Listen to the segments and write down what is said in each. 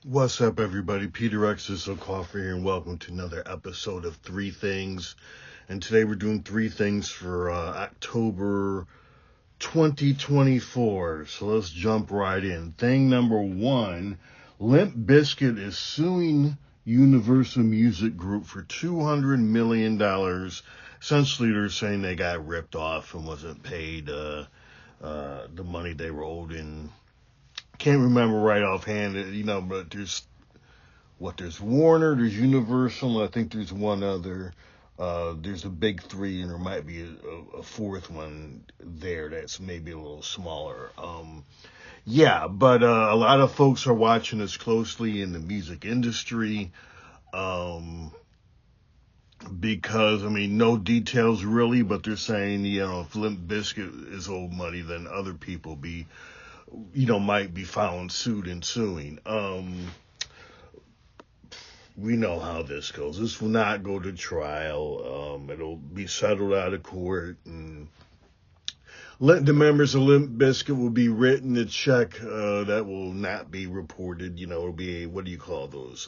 What's up, everybody? Peter X is Coffee here, and welcome to another episode of Three Things. And today we're doing three things for October 2024. So let's jump right in. Thing number one, Limp Bizkit is suing Universal Music Group for $200 million. Essentially, they're saying they got ripped off and wasn't paid the money they were owed in. Can't remember right offhand, but there's Warner, there's Universal, and I think there's one other. There's a big three, and there might be a fourth one there that's maybe a little smaller. But a lot of folks are watching this closely in the music industry. Because, no details really, but they're saying, if Limp Bizkit is owed money, then other people might be found sued and suing. We know how this goes. This will not go to trial. It'll be settled out of court, and the members of Limp Bizkit will be written a check that will not be reported. It'll be what do you call those?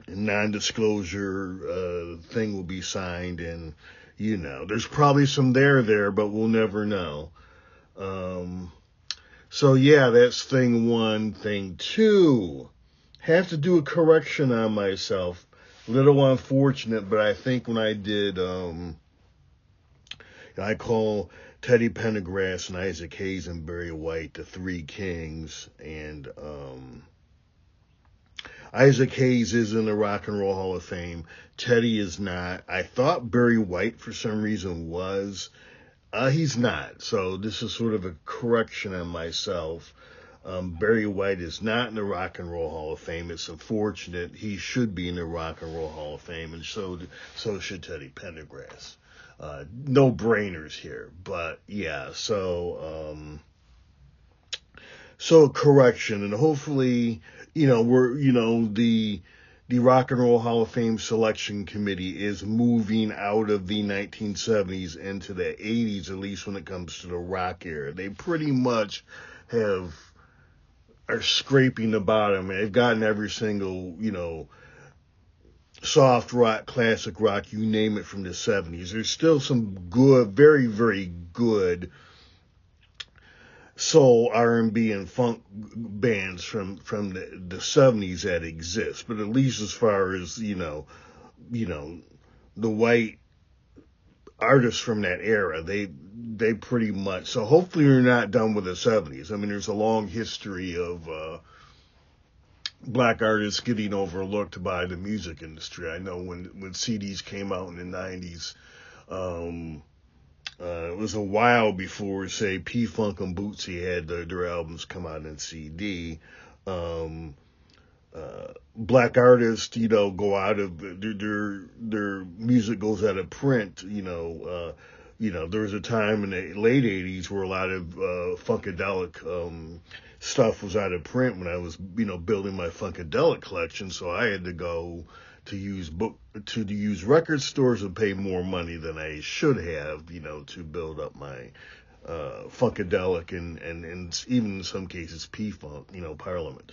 Non-disclosure thing will be signed, and there's probably some there, but we'll never know. So yeah, that's thing one. Thing two, have to do a correction on myself. Little unfortunate, but I think when I did, I call Teddy Pendergrass and Isaac Hayes and Barry White the Three Kings, and Isaac Hayes is in the Rock and Roll Hall of Fame. Teddy is not. I thought Barry White for some reason was. He's not. So this is sort of a correction on myself. Barry White is not in the Rock and Roll Hall of Fame. It's unfortunate. He should be in the Rock and Roll Hall of Fame, and so should Teddy Pendergrass. No brainers here, but yeah. So correction, and hopefully, the Rock and Roll Hall of Fame selection committee is moving out of the 1970s into the 80s, at least when it comes to the rock era. They pretty much are scraping the bottom. They've gotten every single, soft rock, classic rock, you name it, from the 70s. There's still some good, very, very good soul, R&B, and funk bands from the 70s that exist, but at least as far as the white artists from that era, they pretty much. So hopefully we're not done with the 70s. There's a long history of black artists getting overlooked by the music industry. I know when CDs came out in the 90s. It was a while before, say, P-Funk and Bootsy had their albums come out in CD. Black artists, go out of their music goes out of print. There was a time in the late 80s where a lot of Funkadelic stuff was out of print when I was, building my Funkadelic collection. So I had to go to use record stores and pay more money than I should have, to build up my Funkadelic and even in some cases P-Funk, Parliament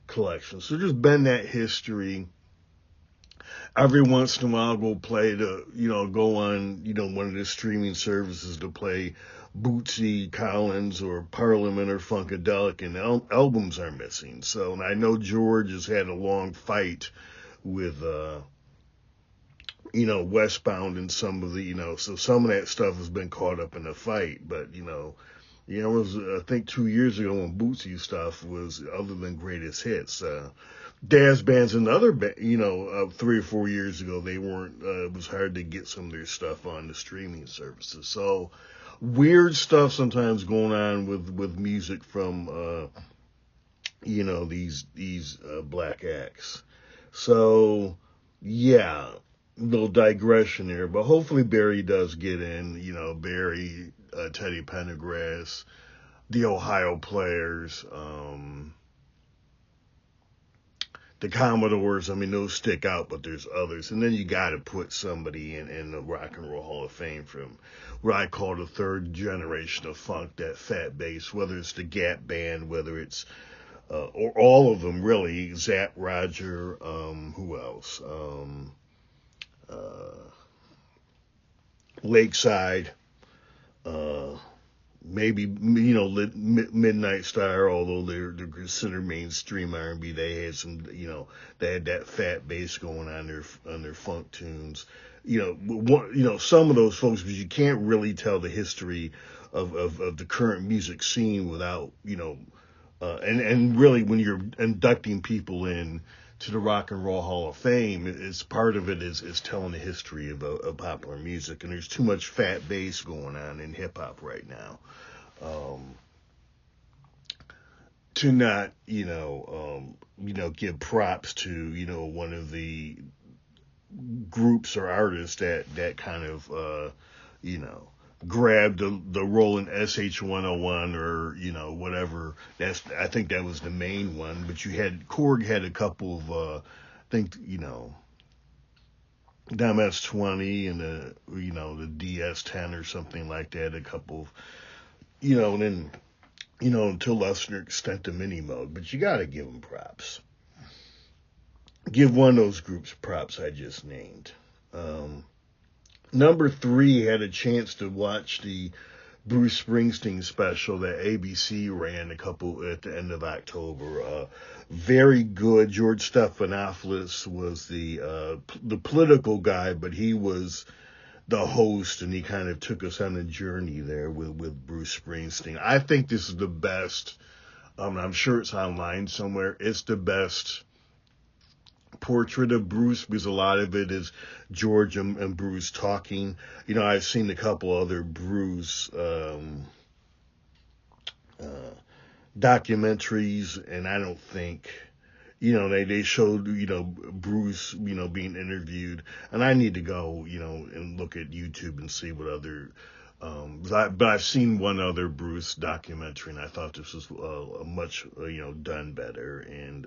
collection. So there's been that history. Every once in a while I'll go go on, one of the streaming services to play Bootsy Collins or Parliament or Funkadelic, and albums are missing. So, and I know George has had a long fight with Westbound and some of the, so some of that stuff has been caught up in the fight, but it was, I think 2 years ago when Bootsy stuff was, other than greatest hits, Daz bands and other 3 or 4 years ago, they weren't, it was hard to get some of their stuff on the streaming services. So weird stuff sometimes going on with music from these black acts. So, yeah, little digression there, but hopefully Barry does get in, Barry, Teddy Pendergrass, the Ohio Players, the Commodores, I mean, those stick out, but there's others. And then you got to put somebody in the Rock and Roll Hall of Fame from what I call the third generation of funk, that fat bass, whether it's the Gap Band, whether it's, or all of them really, Zapp, Roger, who else? Lakeside, maybe, Midnight Star, although they're considered mainstream R&B. They had some, they had that fat bass going on their funk tunes. Some of those folks, because you can't really tell the history of the current music scene without, and really when you're inducting people in to the Rock and Roll Hall of Fame, it's part of it is telling the history of popular music, and there's too much fat bass going on in hip hop right now, to not, give props to, one of the groups or artists that kind of, grabbed the Roland SH-101 or, whatever. I think that was the main one, but Korg had a couple of, I think, MS-20 and the DS-10 or something like that, a couple of, and then, to a lesser extent the Mini Mode, but you gotta give them props. Give one of those groups props I just named. Number 3 had a chance to watch the Bruce Springsteen special that ABC ran at the end of October. Very good. George Stephanopoulos was the political guy, but he was the host, and he kind of took us on a journey there with Bruce Springsteen. I think this is the best. I'm sure it's online somewhere. It's the best portrait of Bruce, because a lot of it is George and Bruce talking. I've seen a couple other Bruce documentaries, and I don't think, they showed, Bruce, being interviewed, and I need to go, and look at YouTube and see what other, but I've seen one other Bruce documentary, and I thought this was much, done better, and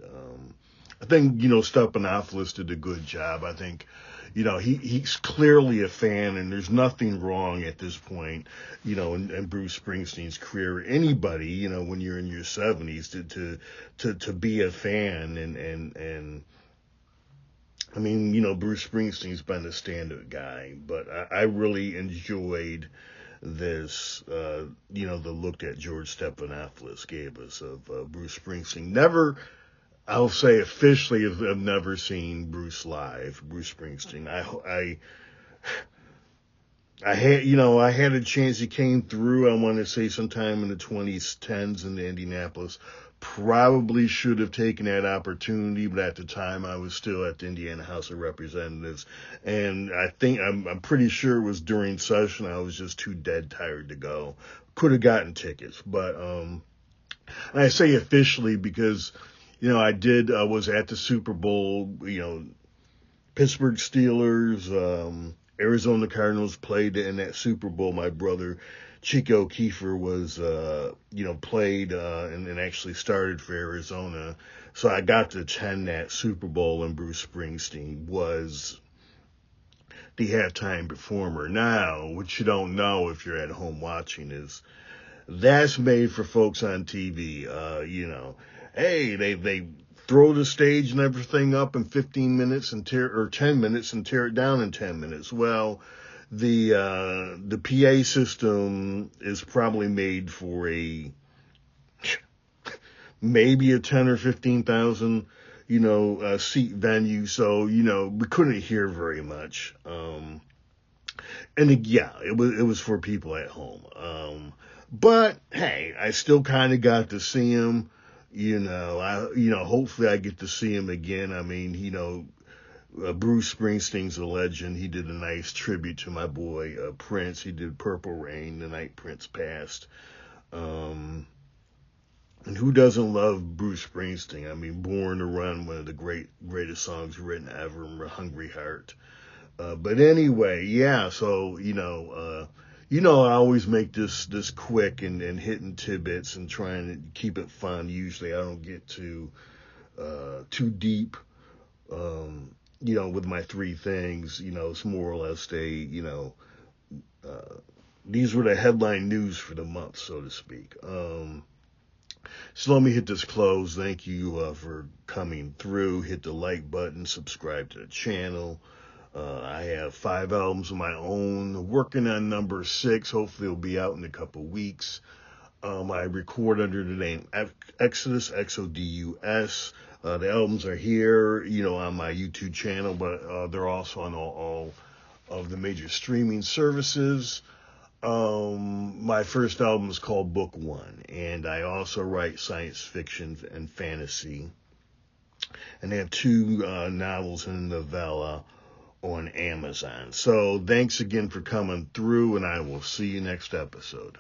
I think, Stephanopoulos did a good job. I think, he's clearly a fan, and there's nothing wrong at this point, in Bruce Springsteen's career. Anybody, when you're in your 70s to be a fan, and I mean, Bruce Springsteen's been a stand-up guy, but I really enjoyed this, the look that George Stephanopoulos gave us of Bruce Springsteen. I'll say officially, I've never seen Bruce live, Bruce Springsteen. I had a chance. He came through, I want to say sometime in the 2010s in Indianapolis. Probably should have taken that opportunity, but at the time I was still at the Indiana House of Representatives, and I'm pretty sure it was during session. I was just too dead tired to go. Could have gotten tickets, but and I say officially because, I was at the Super Bowl, Pittsburgh Steelers, Arizona Cardinals played in that Super Bowl. My brother, Chico Kiefer, was, played, and actually started for Arizona. So I got to attend that Super Bowl, and Bruce Springsteen was the halftime performer. Now, what you don't know if you're at home watching is that's made for folks on TV, Hey, they throw the stage and everything up in 15 minutes or 10 minutes and tear it down in 10 minutes. Well, the PA system is probably made for maybe a 10 or 15,000, seat venue. So, we couldn't hear very much. It was for people at home. But hey, I still kind of got to see him. Hopefully I get to see him again. I mean, Bruce Springsteen's a legend. He did a nice tribute to my boy, Prince. He did Purple Rain the night Prince passed. And who doesn't love Bruce Springsteen? I mean, Born to Run, one of the greatest songs written ever, Hungry Heart. But anyway, yeah, so, I always make this quick and hitting tidbits and trying to keep it fun. Usually I don't get to too deep. With my three things, it's more or less these were the headline news for the month, so to speak. So let me hit this close. Thank you for coming through. Hit the like button, subscribe to the channel. I have 5 albums of my own, working on number 6. Hopefully it'll be out in a couple weeks. I record under the name Exodus, Xodus. The albums are here, on my YouTube channel, but they're also on all of the major streaming services. My first album is called Book 1, and I also write science fiction and fantasy. And I have 2 novels and a novella on Amazon. So thanks again for coming through, and I will see you next episode.